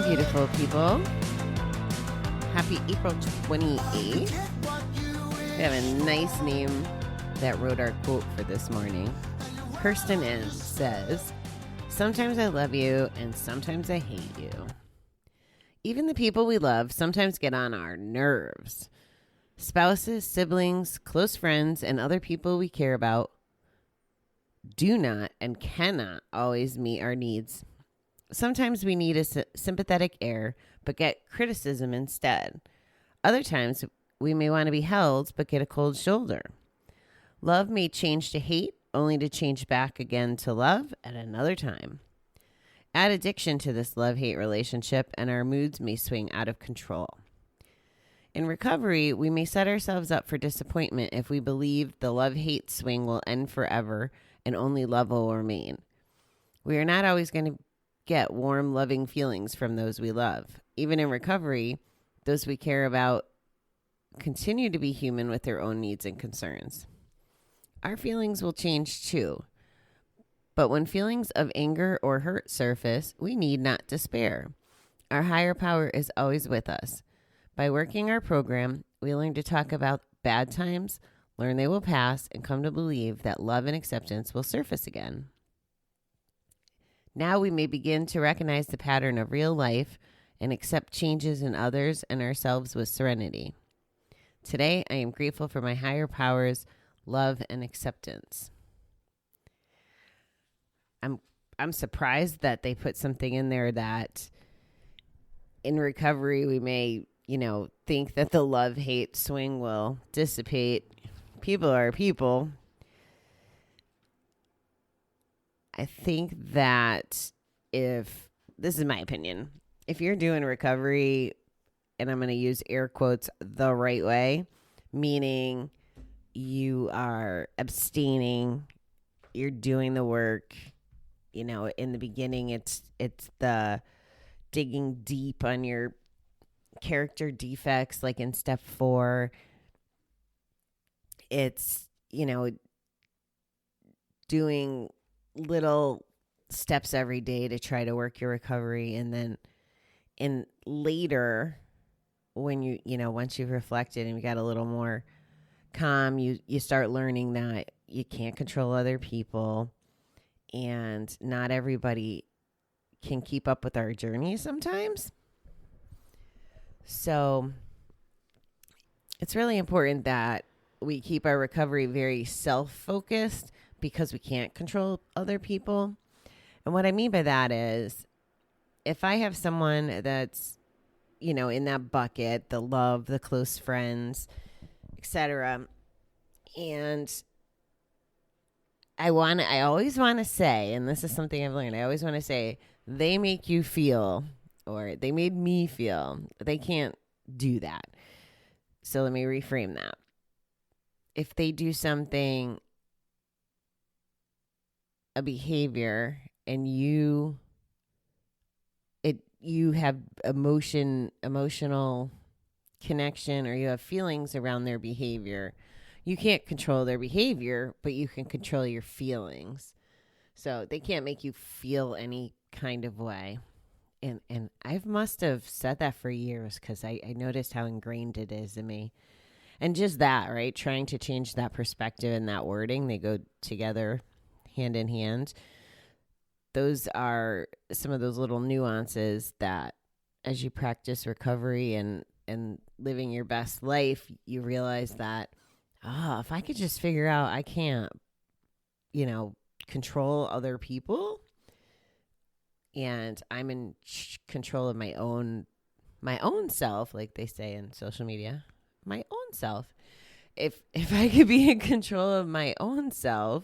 beautiful people. Happy April 28th. We have a nice name that wrote our quote for this morning. Kirsten N. says, "Sometimes I love you and sometimes I hate you. Even the people we love sometimes get on our nerves. Spouses, siblings, close friends, and other people we care about do not and cannot always meet our needs. Sometimes we need a sympathetic ear, but get criticism instead. Other times we may want to be held, but get a cold shoulder. Love may change to hate, only to change back again to love at another time. Add addiction to this love-hate relationship, and our moods may swing out of control. In recovery, we may set ourselves up for disappointment if we believe the love-hate swing will end forever and only love will remain. We are not always going to get warm, loving feelings from those we love. Even in recovery, those we care about continue to be human with their own needs and concerns. Our feelings will change too. But when feelings of anger or hurt surface, we need not despair. Our higher power is always with us. By working our program, we learn to talk about bad times, learn they will pass, and come to believe that love and acceptance will surface again. Now we may begin to recognize the pattern of real life and accept changes in others and ourselves with serenity. Today, I am grateful for my higher powers, love, and acceptance." I'm surprised that they put something in there that in recovery we may, think that the love-hate swing will dissipate. People are people. I think that this is my opinion, if you're doing recovery, and I'm going to use air quotes, the right way, meaning you are abstaining, you're doing the work, in the beginning, it's the digging deep on your character defects, like in step 4, it's, doing little steps every day to try to work your recovery. And then later, when once you've reflected and you got a little more calm, you start learning that you can't control other people and not everybody can keep up with our journey sometimes. So it's really important that we keep our recovery very self-focused because we can't control other people. And what I mean by that is if I have someone that's, in that bucket, the love, the close friends, etc., and I always want to say, and this is something I've learned, I always want to say, they make you feel, or they made me feel. They can't do that. So let me reframe that. If they do something, a behavior, and you have emotional connection, or you have feelings around their behavior, you can't control their behavior, but you can control your feelings. So they can't make you feel any kind of way. And I must have said that for years because I noticed how ingrained it is in me. And just that, right? Trying to change that perspective and that wording, they go together hand in hand. Those are some of those little nuances that as you practice recovery and living your best life, you realize that, if I could just figure out I can't, control other people, and I'm in control of my own self, like they say in social media, my own self. If I could be in control of my own self,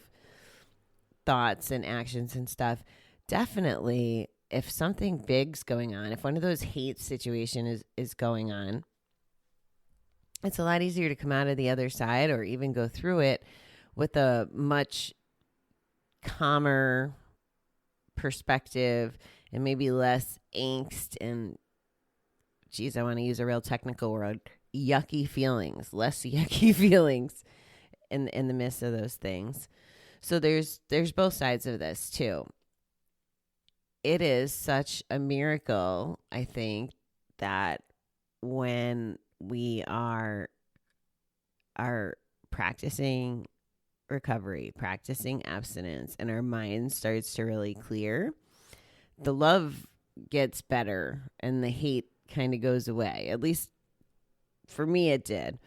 thoughts and actions and stuff, definitely if something big's going on, if one of those hate situations is going on, it's a lot easier to come out of the other side or even go through it with a much calmer perspective and maybe less angst and, I want to use a real technical word, yucky feelings, less yucky feelings in the midst of those things. So there's both sides of this too. it is such a miracle, I think, that when we are practicing recovery, practicing abstinence, and our mind starts to really clear, the love gets better and the hate kind of goes away. At least for me, it did.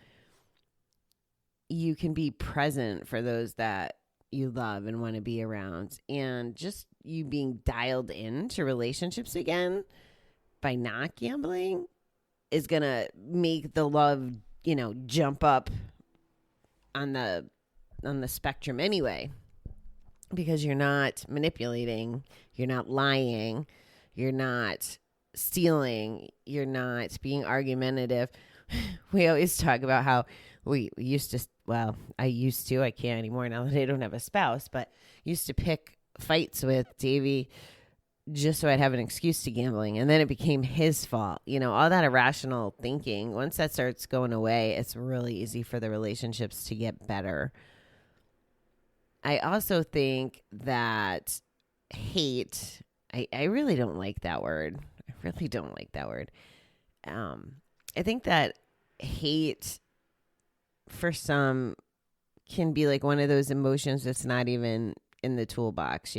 You can be present for those that you love and want to be around. And just you being dialed into relationships again by not gambling is going to make the love, jump up on the spectrum anyway, because you're not manipulating, you're not lying, you're not stealing, you're not being argumentative. We always talk about how we used to, I can't anymore now that I don't have a spouse, but used to pick fights with Davey just so I'd have an excuse to gambling. And then it became his fault. All that irrational thinking, once that starts going away, it's really easy for the relationships to get better. I also think that hate, I really don't like that word. I really don't like that word. I think that hate for some can be like one of those emotions that's not even in the toolbox,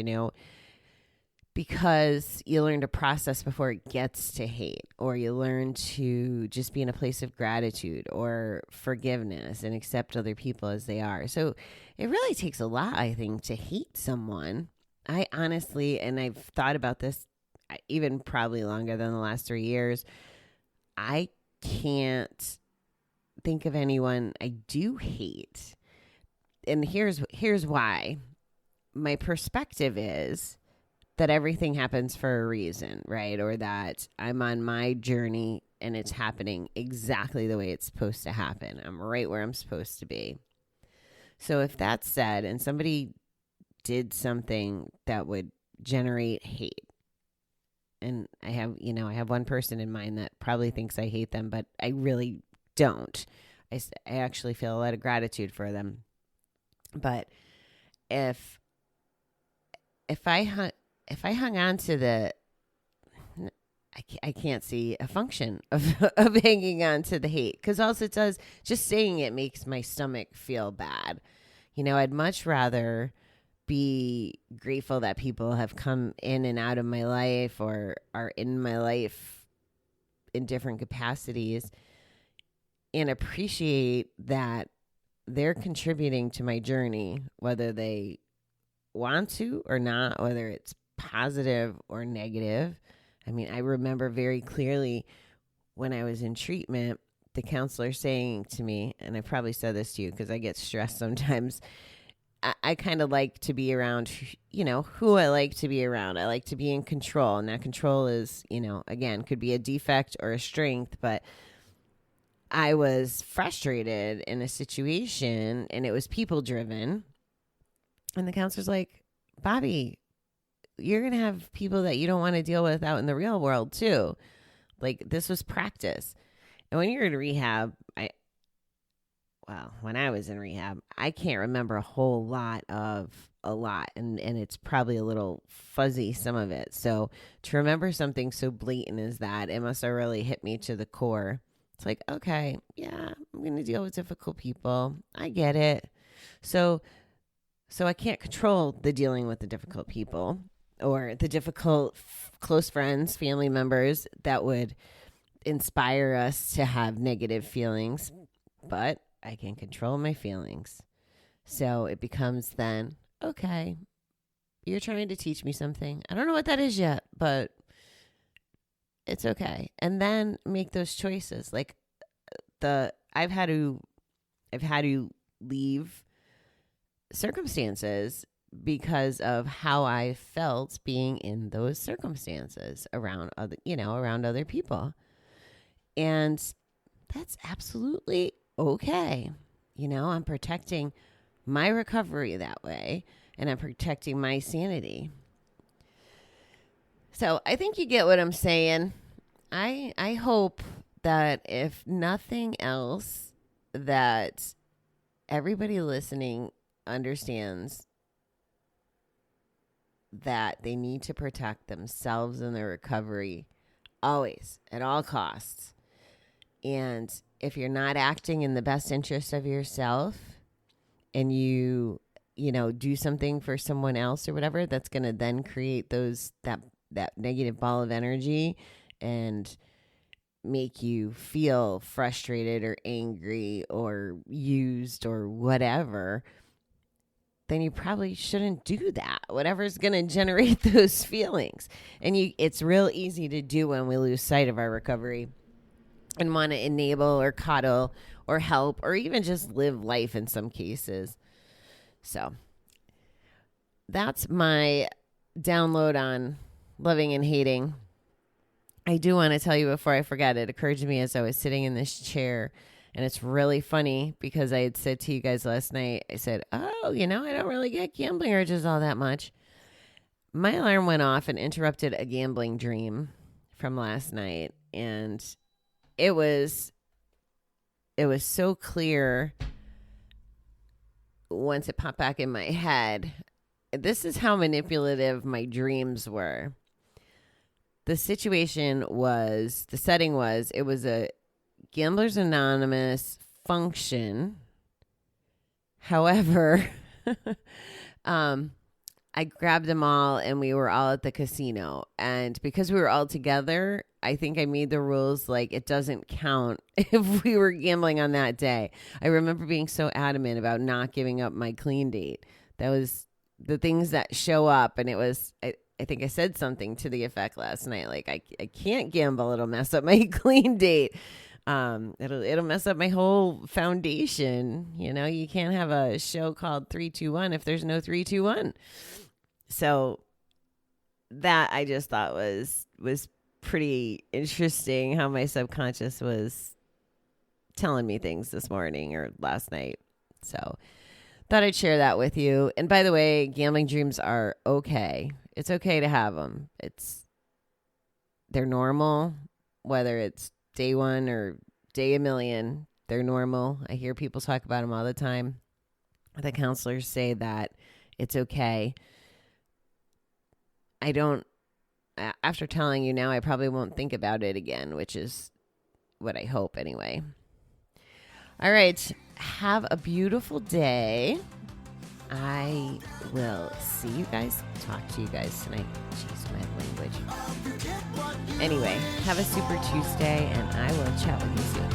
because you learn to process before it gets to hate, or you learn to just be in a place of gratitude or forgiveness and accept other people as they are. So it really takes a lot, I think, to hate someone. I honestly, and I've thought about this even probably longer than the last 3 years, I can't think of anyone I do hate. And here's why. My perspective is that everything happens for a reason, right? Or that I'm on my journey and it's happening exactly the way it's supposed to happen. I'm right where I'm supposed to be. So if that's said and somebody did something that would generate hate, and I have one person in mind that probably thinks I hate them, but I really don't. I actually feel a lot of gratitude for them. But if I hung on to I can't see a function of hanging on to the hate, because also it does, just saying it makes my stomach feel bad. I'd much rather be grateful that people have come in and out of my life or are in my life in different capacities, and appreciate that they're contributing to my journey, whether they want to or not, whether it's positive or negative. I mean, I remember very clearly when I was in treatment, the counselor saying to me, and I probably said this to you because I get stressed sometimes, I kind of like to be around, who I like to be around. I like to be in control, and that control is, again, could be a defect or a strength, but I was frustrated in a situation and it was people driven. And the counselor's like, Bobby, you're going to have people that you don't want to deal with out in the real world too. Like, this was practice. And when you're in rehab, when I was in rehab, I can't remember a whole lot. And it's probably a little fuzzy, some of it. So to remember something so blatant as that, it must have really hit me to the core. It's like, okay, yeah, I'm going to deal with difficult people. I get it. So I can't control the dealing with the difficult people or the difficult close friends, family members that would inspire us to have negative feelings, but I can control my feelings. So it becomes then, okay, you're trying to teach me something. I don't know what that is yet, but it's okay. And then make those choices. Like I've had to leave circumstances because of how I felt being in those circumstances around other people. And that's absolutely okay. I'm protecting my recovery that way, and I'm protecting my sanity. So I think you get what I'm saying. I hope that if nothing else, that everybody listening understands that they need to protect themselves and their recovery always, at all costs. And if you're not acting in the best interest of yourself and you do something for someone else or whatever, that's going to then create that negative ball of energy and make you feel frustrated or angry or used or whatever, then you probably shouldn't do that. Whatever's going to generate those feelings. And it's real easy to do when we lose sight of our recovery and want to enable or coddle or help or even just live life in some cases. So that's my download on loving and hating. I do want to tell you before I forget, it occurred to me as I was sitting in this chair, and it's really funny because I had said to you guys last night, I said, I don't really get gambling urges all that much. My alarm went off and interrupted a gambling dream from last night, and it was so clear once it popped back in my head. This is how manipulative my dreams were. The setting was, it was a Gamblers Anonymous function. However, I grabbed them all and we were all at the casino. And because we were all together, I think I made the rules like it doesn't count if we were gambling on that day. I remember being so adamant about not giving up my clean date. That was the things that show up. And it was, I think I said something to the effect last night, like I can't gamble. It'll mess up my clean date. It'll mess up my whole foundation. You can't have a show called 3-2-1 if there's no 3-2-1. So that I just thought was pretty interesting how my subconscious was telling me things this morning or last night. So thought I'd share that with you. And by the way, gambling dreams are okay. It's okay to have them. They're normal, whether it's day one or day a million. They're normal. I hear people talk about them all the time. The counselors say that it's okay. After telling you now, I probably won't think about it again, which is what I hope anyway. All right. Have a beautiful day. I will talk to you guys tonight. Jeez, my language. Anyway, have a super Tuesday, and I will chat with you soon.